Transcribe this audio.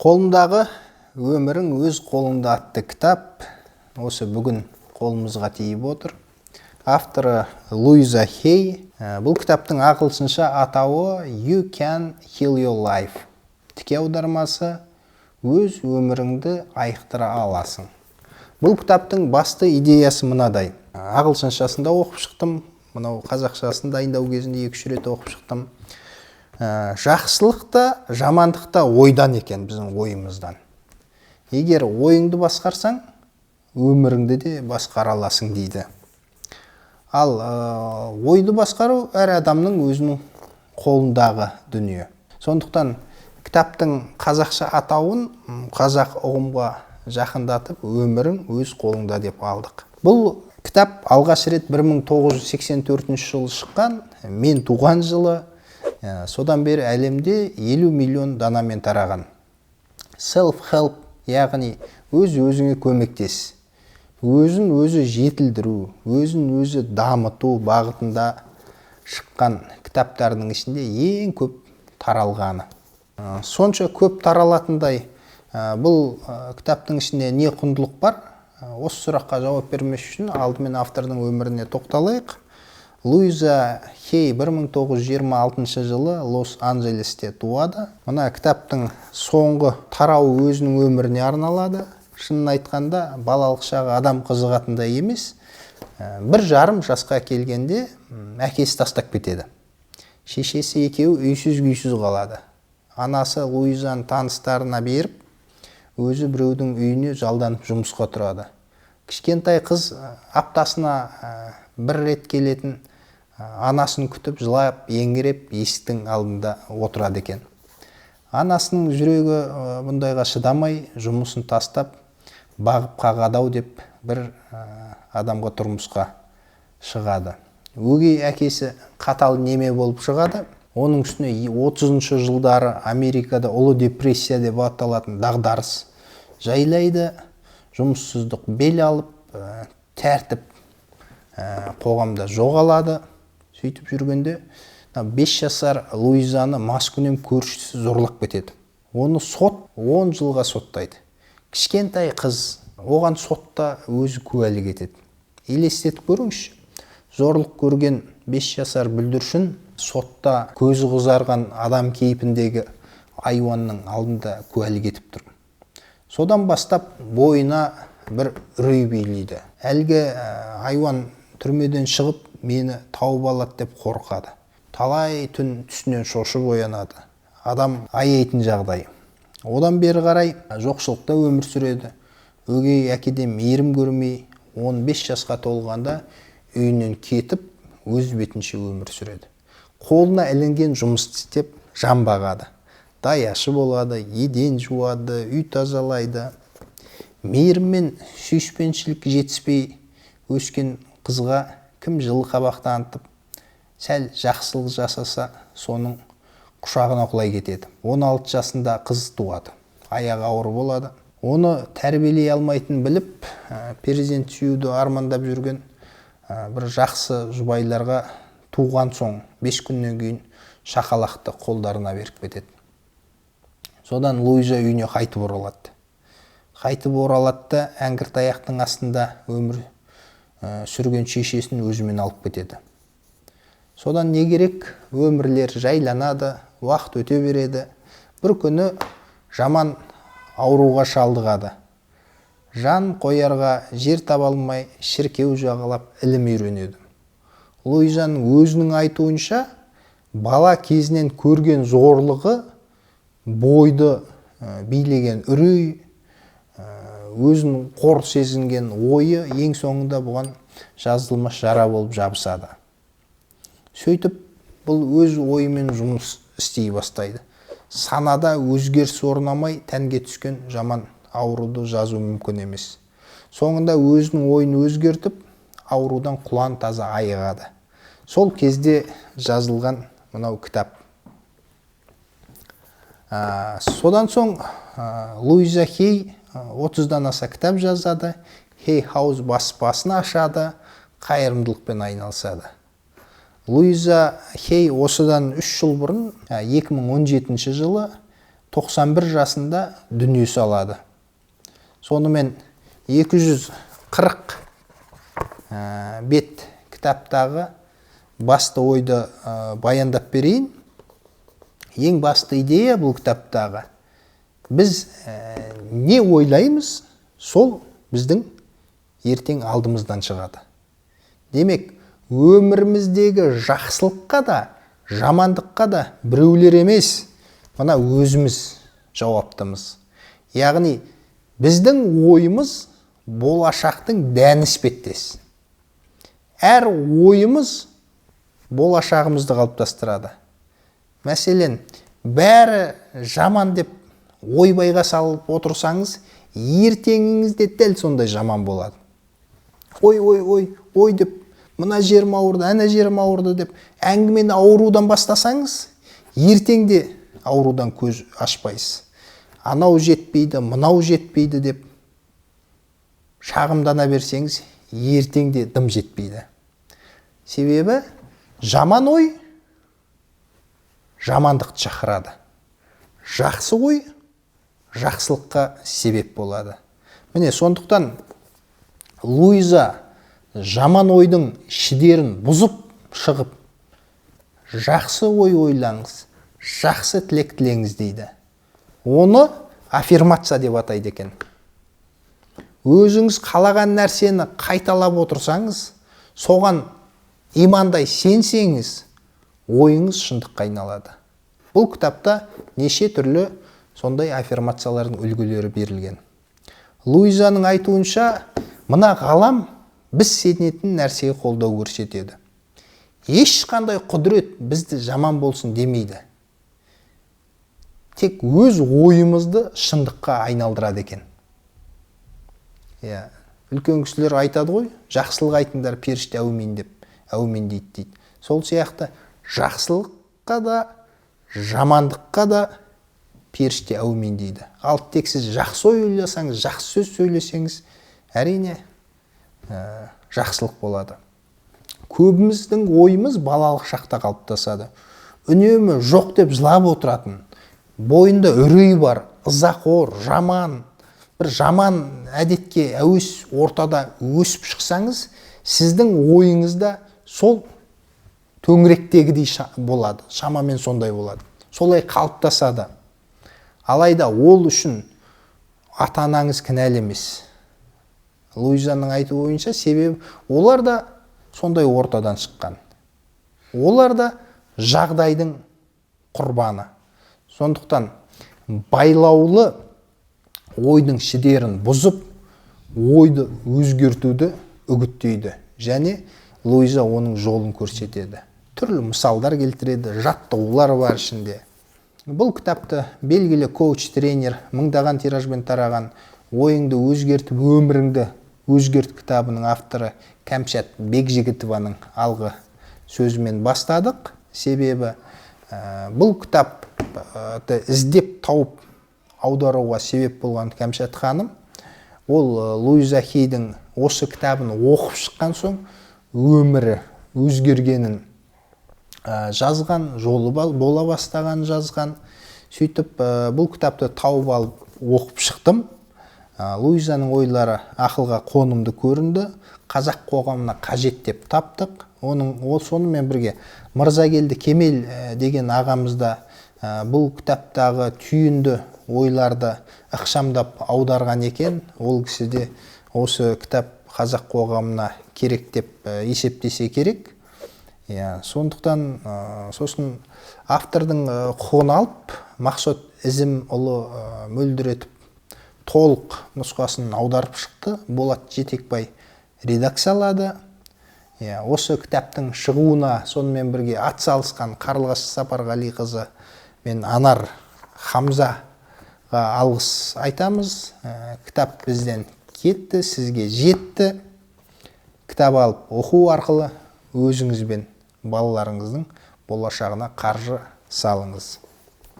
Қолымдағы өмірің өз қолыңда атты кітап осы бүгін қолымызға тиіп отыр. Авторы Луиза Хей. Бұл кітаптың ағылшынша атауы You Can Heal Your Life. Тіке аудармасы өз өміріңді айықтыра аласың. Бұл кітаптың басты идеясы мынадай. Ағылшыншасында оқып шықтым, мынау қазақшасын дайындау кезінде 2-3 рет оқып шықтым. Жақсылық та, жамандық та ойдан екен, біздің ойымыздан. Егер ойыңды басқарсаң, өміріңді де басқара аласың дейді. Ал ойды басқару әр адамның өзінің қолындағы дүние. Сондықтан кітаптың қазақша атауын қазақ ұғымға жақындатып, өмірің өз қолыңда деп алдық. Бұл кітап алғаш рет 1984 жылы шыққан, мен туған жылы. Содан бері әлемде 50 миллион данамен тараған. Self-help, яғни өз-өзіңе көмектес. Өзін-өзі жетілдіру, өзін-өзі дамыту бағытында шыққан кітаптардың ішінде ең көп таралғаны. Сонша көп таралатындай бұл кітаптың ішінде не құндылық бар? Осы сұраққа жауап бермес үшін алдымен автордың өміріне тоқталайық. Луиза Хей 1926 жылы Лос-Анджелесте туады. Мына кітаптың соңғы тарауы өзінің өміріне арналады. Шынын айтқанда, балалық шағы адам қызығатындай емес. 1,5 жасқа келгенде әкесі тастап кетеді. Шешесі екеуі үйсіз-күйсіз қалады. Анасы Луизаны таныстарына беріп, өзі біреудің үйіне жалданып жұмысқа тұрады. Кішкентай қыз аптасына 1 рет келетін, анасын күтіп, жылап, еңіреп, есіктің алдында отырады екен. Анасының жүрегі бұндайға шыдамай, жұмысын тастап, бағып қағадау деп бір адамға тұрмысқа шығады. Өгей әкесі қатал неме болып шығады. Оның үстіне 30-шы жылдары Америкада ұлы депрессия деп аталатын дағдарыс жайлайды. Жұмыссыздық бел алып, тәртіп қоғамда жоғалады. Сөйтіп жүргенде 5 жасар Луизаны маскүнем көршісі зорлап кетеді. Оны сот 10 жылға соттайды. Кішкентай қыз оған сотта өзі куәлік етеді. Елестетіп көріңізші. Зорлық көрген 5 жасар бүлдіршін сотта көзі қызарған адам кейпіндегі айуанның алдында куәлік етіп тұр. Содан бастап бойына бір үрей билейді. Әлгі айуан түрмеден шығып мені тауып алады деп қорқады. Талай түн түсінен шошып оянады. Адам аяйтын жағдай. Одан бері қарай жоқшылықта өмір сүреді. Өгей әкеден мейірім көрмей, 15 жасқа толғанда үйінен кетіп, өз бетінше өмір сүреді. Қолына ілінген жұмыс істеп, жан бағады. Даяшы болады, еден жуады, үй тазалайды. Мейірім мен сүйіспеншілік жетіспей өскен қызға кім жылы қабақ танытып, сәл жақсылық жасаса, соның құшағына құлай кетеді. 16 жасында қыз туады. Аяғы ауыр болады. Оны тәрбиелей алмайтын біліп, перзент сүюді армандап жүрген бір жақсы жұбайларға туған соң 5 күннен кейін шақалақты қолдарына беріп кетеді. Содан Луиза үйіне қайтып оралады. Қайтып оралады, әңгіртаяқтың астында өмір сүрген шешесін өзімен алып кетеді. Содан не керек? Өмірлер жайланады, уақыт өте береді. Бір күні жаман ауруға шалдығады. Жан қоярға жер таба алмай, шіркеу жағалап ілім үйренеді. Луизаның өзінің айтуынша, бала кезінен көрген зорлығы, бойды билеген үрей, өзінің қор сезінген ойы ең соңында бұған жазылмас жара болып жабысады. Сөйтіп, бұл өз ойымен жұмыс істей бастайды. Санада өзгеріс орнамай тәнге түскен жаман ауруды жазу мүмкін емес. Соңында өзінің ойын өзгертіп, аурудан құлан таза айығады. Сол кезде жазылған мынау кітап. Содан соң Луиза Хей 30-дан аса кітап жазады. Хей Хаус баспасын ашады, қайырымдылықпен айналысады. Луиза Хей осыдан 3 жыл бұрын, 2017 жылы 91 жасында дүние салады. Сонымен 240 бет кітаптағы басты ойды баяндап берейін. Ең басты идея бұл кітаптағы. Біз не ойлаймыз, сол біздің ертең алдымыздан шығады. Демек, өміріміздегі жақсылыққа да, жамандыққа да біреулер емес, мына өзіміз жауаптымыз. Яғни, біздің ойымыз болашақтың дәні іспеттес. Әр ойымыз болашағымызды қалыптастырады. Мәселен, бәрі жаман деп ойбайға салып отырсаңыз, ертеңіңізде дәл сондай жаман болады. Ой деп, мына жерім ауырды, ана жерім ауырды деп әңгімені аурудан бастасаңыз, ертеңде аурудан көз ашпайсыз. Анау жетпейді, мынау жетпейді деп шағымдана берсеңіз, ертеңде дым жетпейді. Себебі жаман ой жамандықты шақырады. Жақсы ой жақсылыққа себеп болады. Міне сондықтан Луиза жаман ойдың шідерін бұзып шығып, жақсы ой ойлаңыз, жақсы тілек тілеңіз дейді. Оны аффирмация деп атайды екен. Өзіңіз қалаған нәрсені қайталап отырсаңыз, соған имандай сенсеңіз, ойыңыз шындыққа айналады. Бұл кітапта неше түрлі сондай аффирмациялардың үлгілері берілген. Луизаның айтуынша, мына ғалам біз сенетін нәрсеге қолдау көрсетеді. Ешқандай құдірет бізді жаман болсын демейді. Тек өз ойымызды шындыққа айналдырады екен. Үлкен кісілер айтады ғой, жақсылық айтыңдар, періште әумин деп, әумин дейді. Сол сияқты жақсылыққа да, жамандыққа да періште әумин дейді. Ал тек сіз жақсы ойласаңыз, жақсы сөз сөйлесеңіз, әрине жақсылық болады. Көбіміздің ойымыз балалық шақта қалыптасады. Үнемі жоқ деп жылап отыратын, бойында үрей бар, ызақор, жаман, бір жаман әдетке әуес ортада өсіп шықсаңыз, сіздің ойыңызда сол төңіректегідей болады, шамамен сондай болады. Солай қалыптасады. Алайда ол үшін ата-анаңыз кінәлі емес. Луизаның айтуы бойынша, себебі олар да сондай ортадан шыққан. Олар да жағдайдың құрбаны. Сондықтан байлаулы ойдың шідерін бұзып, ойды өзгертуді үгіттейді. Және Луиза оның жолын көрсетеді. Түрлі мысалдар келтіреді, жаттығулар бар ішінде. Бұл кітапты белгілі коуч-тренер мыңдаған тиражбен тараған ойыңды өзгертіп, өміріңді өзгерт кітабының авторы Кәмшат Бекжігітованың алғы сөзімен бастадық. Себебі бұл кітапты іздеп тауып аударуға себеп болған Кәмшат ханым, ол Луиза Хейдің осы кітабын оқып шыққан соң өмірі өзгергенін жазған, жолы бола бастаған жазған. Сөйтіп бұл кітапты тауып алып оқып шықтым. Луизаның ойлары ақылға қонымды көрінді, қазақ қоғамына қажет деп таптық. Сонымен бірге Мырзакелді Кемел деген ағамызда бұл кітаптағы түйінді ойларды ықшамдап аударған екен. Ол кісі де осы кітап қазақ қоғамына керек деп есептесе керек. Сондықтан сосын автордың құқығын алып, Мақсұт Ізімұлы мөлдіретіп толық нұсқасын аударып шықты. Болат Жетекбай редакциялады. Осы кітаптың шығуына сонымен бірге атсалысқан Қарлығаш Сапарғалиқызы мен Анар Хамзаға алғыс айтамыз. Кітап бізден кетті, сізге жетті. Кітап алып оқу арқылы өзіңіз бен балаларыңыздың болашағына қаржы салыңыз.